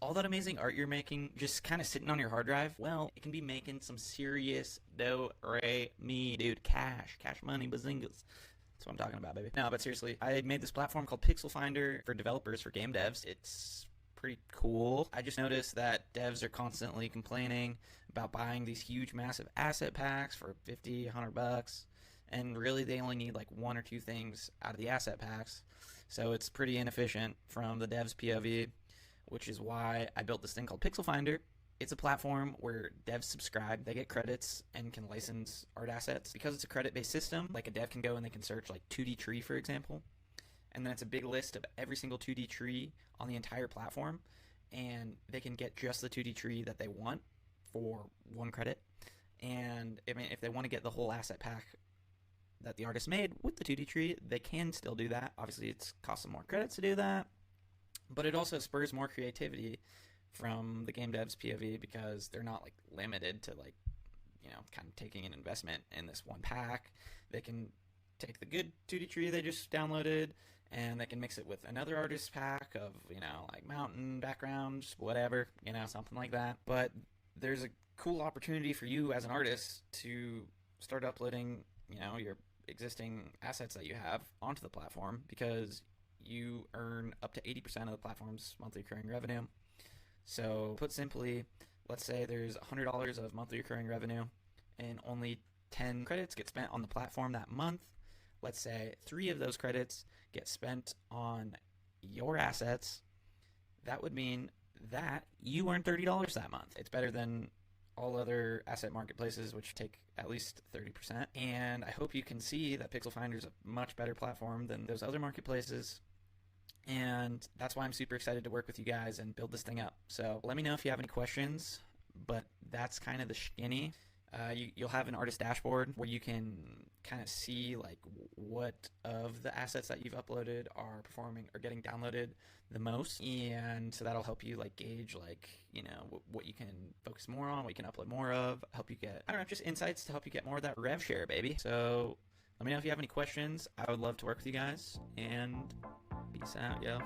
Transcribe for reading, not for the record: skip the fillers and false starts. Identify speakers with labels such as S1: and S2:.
S1: all that amazing art you're making just kind of sitting on your hard drive? Well, it can be making some serious do-re-mi, dude, cash money, bazingas. That's what I'm talking about, baby. No, but seriously, I made this platform called PixelFindr for developers, for game devs. It's pretty cool. I just noticed that devs are constantly complaining about buying these huge, massive asset packs for 50, 100 bucks, and really they only need like one or two things out of the asset packs. So it's pretty inefficient from the devs POV, which is why I built this thing called PixelFindr. It's a platform where devs subscribe, they get credits, and can license art assets. Because it's a credit-based system, like a dev can go and they can search like 2D tree, for example, and then it's a big list of every single 2D tree on the entire platform, and they can get just the 2D tree that they want for one credit. And I mean, if they want to get the whole asset pack that the artist made with the 2D tree, they can still do that. Obviously, it's costs them more credits to do that, but it also spurs more creativity from the game devs POV because they're not like limited to like, you know, kind of taking an investment in this one pack. They can take the good 2D tree they just downloaded and they can mix it with another artist pack of, you know, like mountain backgrounds, whatever, you know, something like that. But there's a cool opportunity for you as an artist to start uploading, you know, your existing assets that you have onto the platform, because you earn up to 80% of the platform's monthly recurring revenue. So put simply, let's say there's $100 of monthly recurring revenue and only 10 credits get spent on the platform that month. Let's say 3 of those credits get spent on your assets. That would mean that you earn $30 that month. It's better than all other asset marketplaces, which take at least 30%. And I hope you can see that PixelFindr is a much better platform than those other marketplaces. And that's why I'm super excited to work with you guys and build this thing up. So let me know if you have any questions, but that's kind of the skinny. You'll have an artist dashboard where you can kind of see like what of the assets that you've uploaded are performing or getting downloaded the most, and so that'll help you like gauge like, you know, what you can focus more on, what you can upload more of, help you get, I don't know, just insights to help you get more of that rev share, baby. So let me know if you have any questions. I would love to work with you guys, and peace out, yo.